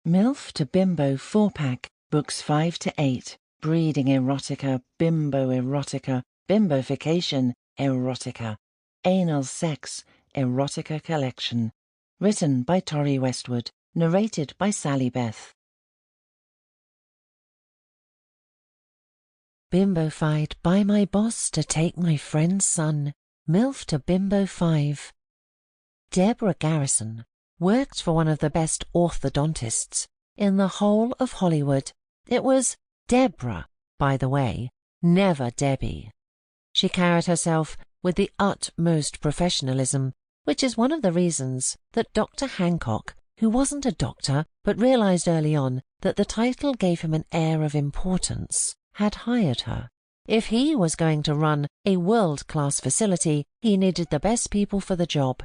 Milf to Bimbo 4-pack, books 5 to 8, Breeding Erotica Bimbo Erotica Bimbofication Erotica, Anal Sex Erotica Collection. Written by Tori Westwood, narrated by Sallybeth. Bimbofied by my boss to take my friend's son. Milf to Bimbo 5. Deborah Garrison worked for one of the best orthodontists in the whole of Hollywood. It was Deborah, by the way, never Debbie. She carried herself with the utmost professionalism, which is one of the reasons that Dr. Hancock, who wasn't a doctor but realized early on that the title gave him an air of importance, had hired her. If he was going to run a world-class facility, he needed the best people for the job.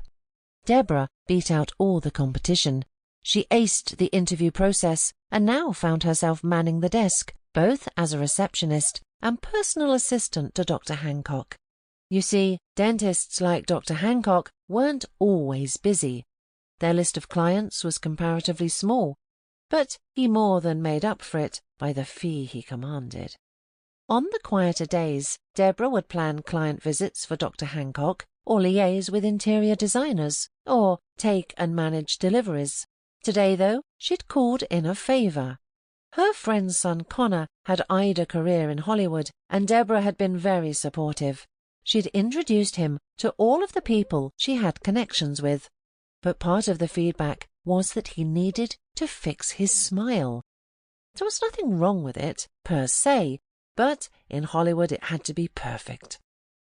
Deborah beat out all the competition. She aced the interview process and now found herself manning the desk, both as a receptionist and personal assistant to Dr. Hancock. You see, dentists like Dr. Hancock weren't always busy. Their list of clients was comparatively small, but he more than made up for it by the fee he commanded. On the quieter days, Deborah would plan client visits for Dr. Hancock, or liaise with interior designers, or take and manage deliveries. Today, though, she'd called in a favour. Her friend's son Connor had eyed a career in Hollywood, and Deborah had been very supportive. She'd introduced him to all of the people she had connections with. But part of the feedback was that he needed to fix his smile. There was nothing wrong with it, per se, but in Hollywood it had to be perfect.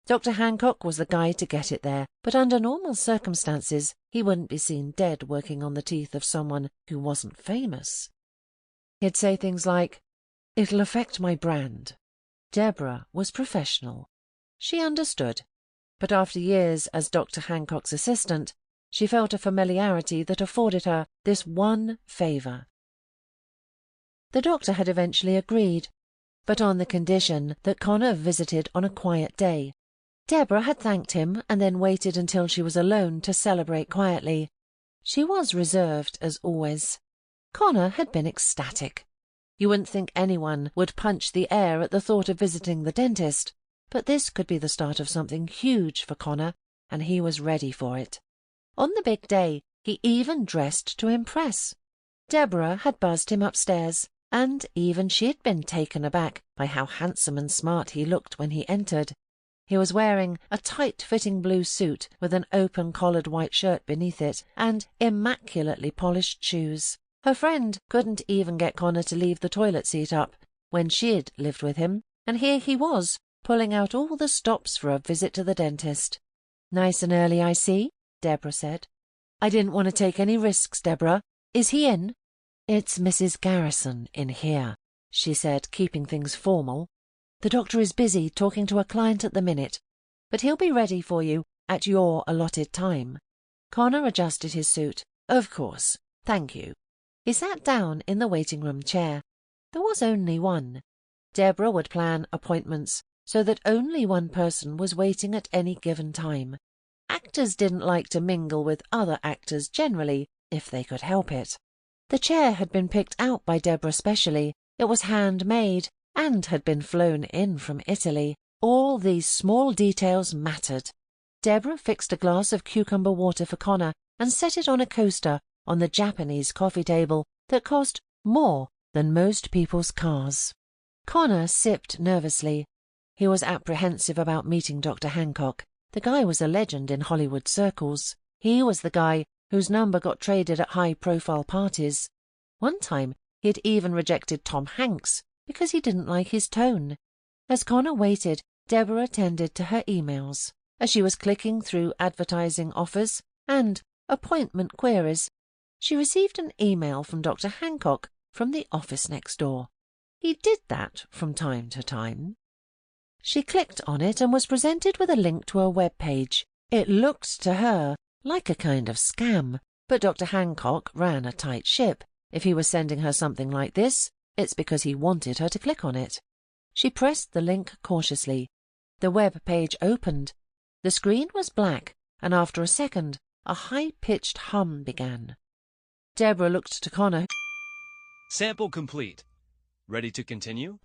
Dr. Hancock was the guy to get it there, but under normal circumstances he wouldn't be seen dead working on the teeth of someone who wasn't famous. He'd say things like, "It'll affect my brand." Deborah was professional. She understood, but after years as Dr. Hancock's assistant, she felt a familiarity that afforded her this one favour. The doctor had eventually agreed, but on the condition that Connor visited on a quiet day. Deborah had thanked him and then waited until she was alone to celebrate quietly. She was reserved, as always. Connor had been ecstatic. You wouldn't think anyone would punch the air at the thought of visiting the dentist, but this could be the start of something huge for Connor, and he was ready for it. On the big day, he even dressed to impress. Deborah had buzzed him upstairs, and even she'd been taken aback by how handsome and smart he looked when he entered. He was wearing a tight-fitting blue suit with an open-collared white shirt beneath it and immaculately polished shoes. Her friend couldn't even get Connor to leave the toilet seat up when she'd lived with him, and here he was, pulling out all the stops for a visit to the dentist. "Nice and early, I see," Deborah said. "I didn't want to take any risks, Deborah. Is he in?" "It's Mrs. Garrison in here," she said, keeping things formal. "The doctor is busy talking to a client at the minute, but he'll be ready for you at your allotted time." Connor adjusted his suit. "Of course. Thank you." He sat down in the waiting room chair. There was only one. Deborah would plan appointments so that only one person was waiting at any given time. Actors didn't like to mingle with other actors generally, if they could help it. The chair had been picked out by Deborah specially. It was handmade and had been flown in from Italy. All these small details mattered. Deborah fixed a glass of cucumber water for Connor and set it on a coaster on the Japanese coffee table that cost more than most people's cars. Connor sipped nervously. He was apprehensive about meeting Dr. Hancock. The guy was a legend in Hollywood circles. He was the guy whose number got traded at high-profile parties. One time he'd even rejected Tom Hanks because he didn't like his tone. As Connor waited, Deborah attended to her emails. As she was clicking through advertising offers and appointment queries, she received an email from Dr. Hancock from the office next door. He did that from time to time. She clicked on it and was presented with a link to a web page. It looked to her like a kind of scam, but Dr. Hancock ran a tight ship. If he was sending her something like this, it's because he wanted her to click on it. She pressed the link cautiously. The web page opened. The screen was black, and after a second, a high-pitched hum began. Deborah looked to Connor, Sample complete. Ready to continue?